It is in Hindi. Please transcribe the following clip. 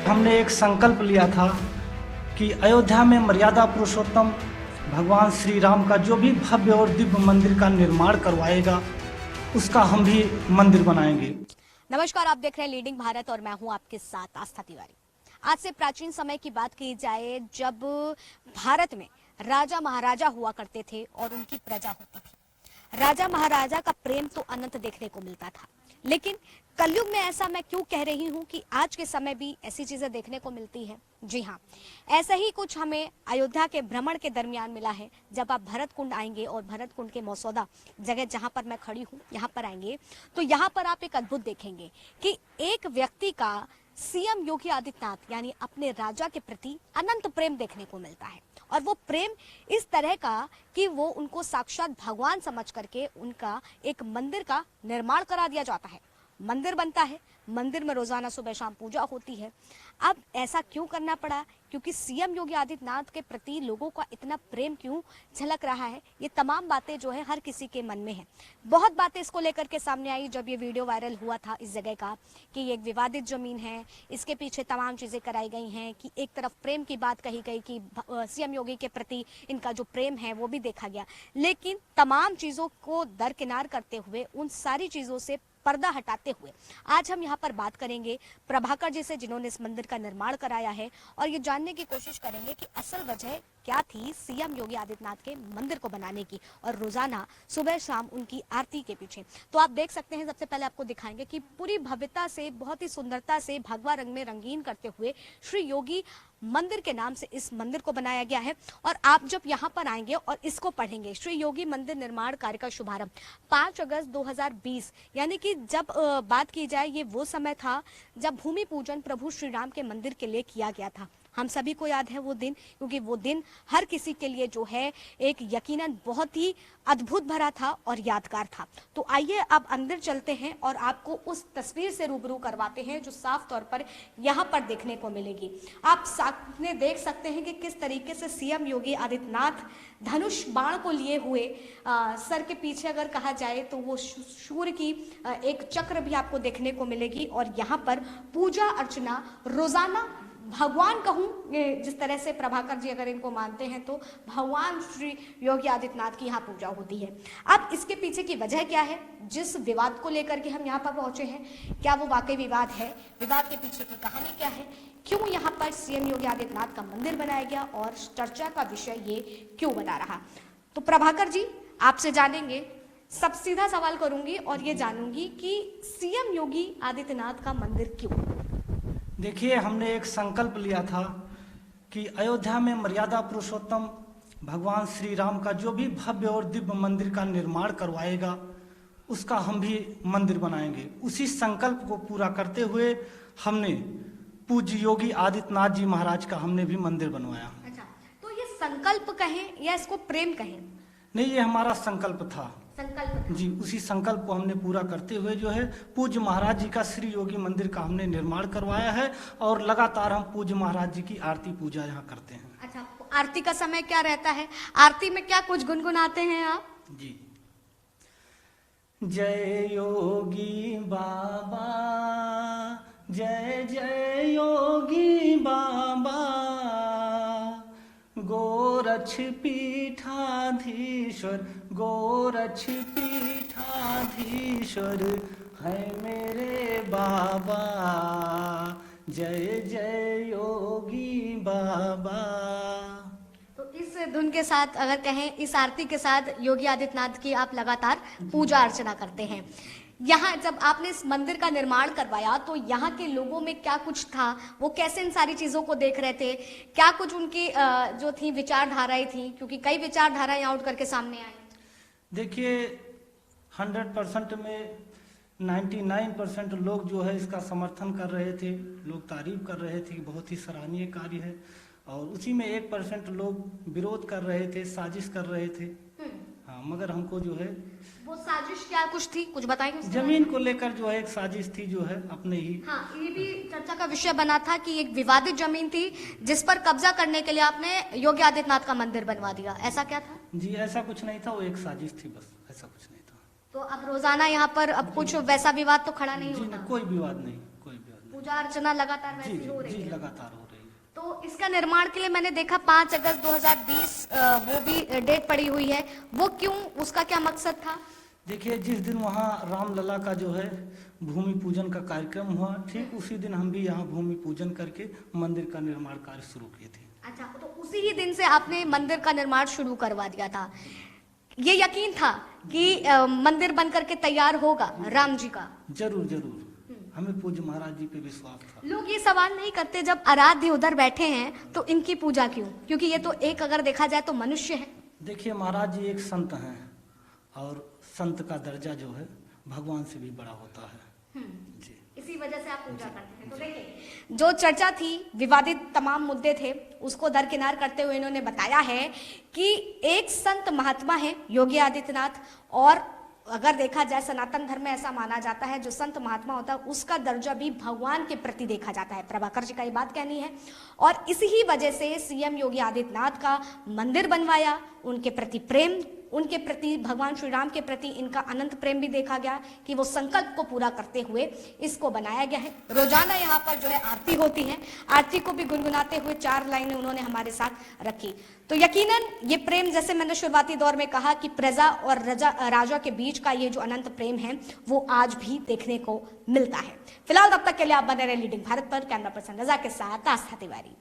हमने एक संकल्प लिया था कि अयोध्या में मर्यादा पुरुषोत्तम भगवान श्री राम का जो भी भव्य और दिव्य मंदिर का निर्माण करवाएगा उसका हम भी मंदिर बनाएंगे। नमस्कार, आप देख रहे हैं लीडिंग भारत और मैं हूं आपके साथ आस्था तिवारी। आज से प्राचीन समय की बात की जाए, जब भारत में राजा महाराजा हुआ करते थे और उनकी प्रजा होती थी। राजा महाराजा का प्रेम तो अनंत देखने को मिलता था, लेकिन कलयुग में ऐसा मैं क्यों कह रही हूं कि आज के समय भी ऐसी चीजें देखने को मिलती है। जी हाँ, ऐसा ही कुछ हमें अयोध्या के भ्रमण के दरमियान मिला है। जब आप भरत कुंड आएंगे और भरत कुंड के मौसौदा जगह जहां पर मैं खड़ी हूं, यहाँ पर आएंगे तो यहाँ पर आप एक अद्भुत देखेंगे कि एक व्यक्ति का सीएम योगी आदित्यनाथ यानी अपने राजा के प्रति अनंत प्रेम देखने को मिलता है। और वो प्रेम इस तरह का कि वो उनको साक्षात भगवान समझ करके उनका एक मंदिर का निर्माण करा दिया जाता है। मंदिर बनता है, मंदिर में रोजाना सुबह शाम पूजा होती है। अब ऐसा क्यों करना पड़ा, क्योंकि सीएम योगी आदित्यनाथ के प्रति लोगों का इतना प्रेम क्यों झलक रहा है, ये तमाम बातें जो है हर किसी के मन में है। बहुत बातें इसको लेकर के सामने आई जब ये वीडियो वायरल हुआ था इस जगह का कि ये एक विवादित जमीन है, इसके पीछे तमाम चीजें कराई गई हैं कि एक तरफ प्रेम की बात कही गई कि सीएम योगी के प्रति इनका जो प्रेम है वो भी देखा गया, लेकिन तमाम चीजों को दरकिनार करते हुए, उन सारी चीजों से पर्दा हटाते हुए आज हम यहाँ पर बात करेंगे प्रभाकर जी से, जिन्होंने इस मंदिर का निर्माण कराया है, और ये जानने की कोशिश करेंगे कि असल वजह क्या थी सीएम योगी आदित्यनाथ के मंदिर को बनाने की और रोजाना सुबह शाम उनकी आरती के पीछे। तो आप देख सकते हैं, सबसे पहले आपको दिखाएंगे कि पूरी भव्यता से, बहुत ही सुंदरता से भगवा रंग में रंगीन करते हुए श्री योगी मंदिर के नाम से इस मंदिर को बनाया गया है। और आप जब यहाँ पर आएंगे और इसको पढ़ेंगे, श्री योगी मंदिर निर्माण कार्य का शुभारंभ 5 अगस्त 2020, यानी कि जब बात की जाए ये वो समय था जब भूमि पूजन प्रभु श्री राम के मंदिर के लिए किया गया था। हम सभी को याद है वो दिन, क्योंकि वो दिन हर किसी के लिए जो है एक यकीनन बहुत ही अद्भुत भरा था और यादगार था। तो आइए अब अंदर चलते हैं और आपको उस तस्वीर से रूबरू करवाते हैं जो साफ तौर पर यहाँ पर देखने को मिलेगी। आप सामने देख सकते हैं कि किस तरीके से सीएम योगी आदित्यनाथ धनुष बाण को लिए हुए, सर के पीछे अगर कहा जाए तो वो सूर्य की एक चक्र भी आपको देखने को मिलेगी। और यहाँ पर पूजा अर्चना रोजाना भगवान कहूँ, जिस तरह से प्रभाकर जी अगर इनको मानते हैं तो भगवान श्री योगी आदित्यनाथ की यहाँ पूजा होती है। अब इसके पीछे की वजह क्या है, जिस विवाद को लेकर के हम यहाँ पर पहुंचे हैं, क्या वो वाकई विवाद है, विवाद के पीछे की कहानी क्या है, क्यों यहाँ पर सीएम योगी आदित्यनाथ का मंदिर बनाया गया और चर्चा का विषय ये क्यों बना रहा। तो प्रभाकर जी आपसे जानेंगे, सब सीधा सवाल करूंगी और ये जानूंगी कि सीएम योगी आदित्यनाथ का मंदिर क्यों। देखिए, हमने एक संकल्प लिया था कि अयोध्या में मर्यादा पुरुषोत्तम भगवान श्री राम का जो भी भव्य और दिव्य मंदिर का निर्माण करवाएगा उसका हम भी मंदिर बनाएंगे। उसी संकल्प को पूरा करते हुए हमने पूज्य योगी आदित्यनाथ जी महाराज का हमने भी मंदिर बनवाया। अच्छा, तो ये संकल्प कहें या इसको प्रेम कहें? नहीं, ये हमारा संकल्प था। संकल्प जी, उसी संकल्प को हमने पूरा करते हुए जो है पूज्य महाराज जी का श्री योगी मंदिर का हमने निर्माण करवाया है और लगातार हम पूज्य महाराज जी की आरती पूजा यहाँ करते हैं। अच्छा, आरती का समय क्या रहता है, आरती में क्या कुछ गुनगुनाते हैं आप? जी, जय योगी बाबा, जय जय योगी बाबा, गोरक्ष पीठाधीश्वर, गोरक्ष पीठाधीश्वर है मेरे बाबा, जय जय योगी बाबा। तो इस धुन के साथ अगर कहें, इस आरती के साथ योगी आदित्यनाथ की आप लगातार पूजा अर्चना करते हैं। यहाँ जब आपने इस मंदिर का निर्माण करवाया तो यहाँ के लोगों में क्या कुछ था, वो कैसे इन सारी चीजों को देख रहे थे, क्या कुछ उनकी जो थी विचारधाराएं थी, क्योंकि कई विचारधाराएं यहाँ उठ करके सामने आई। देखिए, 100% में 99% लोग जो है इसका समर्थन कर रहे थे, लोग तारीफ कर रहे थे कि बहुत ही सराहनीय कार्य है, और उसी में 1% लोग विरोध कर रहे थे, साजिश कर रहे थे। हाँ, मगर हमको जो है वो साजिश क्या कुछ थी, कुछ बताएंगे? जमीन को लेकर जो है एक साजिश थी जो है अपने ही। हाँ, ये भी चर्चा का विषय बना था कि एक विवादित जमीन थी जिस पर कब्जा करने के लिए आपने योगी आदित्यनाथ का मंदिर बनवा दिया, ऐसा क्या था? जी, ऐसा कुछ नहीं था, वो एक साजिश थी बस, ऐसा कुछ नहीं था। तो अब रोजाना यहाँ पर अब कुछ वैसा विवाद तो खड़ा नहीं होता? कोई विवाद नहीं, कोई विवाद नहीं। पूजा अर्चना लगातार जी वैसी हो रही जी है। लगातार हो रही है। तो इसका निर्माण के लिए मैंने देखा 5 अगस्त 2020 वो भी डेट पड़ी हुई है, वो क्यों, उसका क्या मकसद था? देखिए, जिस दिन वहाँ रामलला का जो है भूमि पूजन का कार्यक्रम हुआ, ठीक उसी दिन हम भी यहाँ भूमि पूजन करके मंदिर का निर्माण कार्य शुरू किए थे। अच्छा, तो उसी ही दिन से आपने मंदिर का निर्माण शुरू करवा दिया था। ये यकीन था कि मंदिर बन करके तैयार होगा राम जी का? जरूर जरूर, हमें पूज्य महाराज जी पे विश्वास था। लोग ये सवाल नहीं करते जब आराध्य उधर बैठे हैं तो इनकी पूजा क्यों? क्योंकि ये तो एक अगर देखा जाए तो मनुष्य है। देखिए, महाराज जी एक संत हैं और संत का दर्जा जो है भगवान से भी बड़ा होता है जी। इसी वजह से आप पूजा करते हैं। तो देखिए, जो चर्चा थी, विवादित तमाम मुद्दे थे, उसको दरकिनार करते हुए इन्होंने बताया है कि एक संत महात्मा है योगी आदित्यनाथ, और अगर देखा जाए सनातन धर्म में ऐसा माना जाता है जो संत महात्मा होता है उसका दर्जा भी भगवान के प्रति देखा जाता है। प्रभाकर जी का ये बात कहनी है, और इसी ही वजह से सीएम योगी आदित्यनाथ का मंदिर बनवाया, उनके प्रति प्रेम, उनके प्रति, भगवान श्री राम के प्रति इनका अनंत प्रेम भी देखा गया कि वो संकल्प को पूरा करते हुए इसको बनाया गया है। रोजाना यहाँ पर जो है आरती होती है, आरती को भी गुनगुनाते हुए 4 लाइनें उन्होंने हमारे साथ रखी। तो यकीनन ये प्रेम, जैसे मैंने शुरुआती दौर में कहा कि प्रजा और राजा के बीच का ये जो अनंत प्रेम है वो आज भी देखने को मिलता है। फिलहाल तब तक के लिए आप बने रहे लीडिंग भारत पर। कैमरा पर्सन रजा के साथ आस्था तिवारी।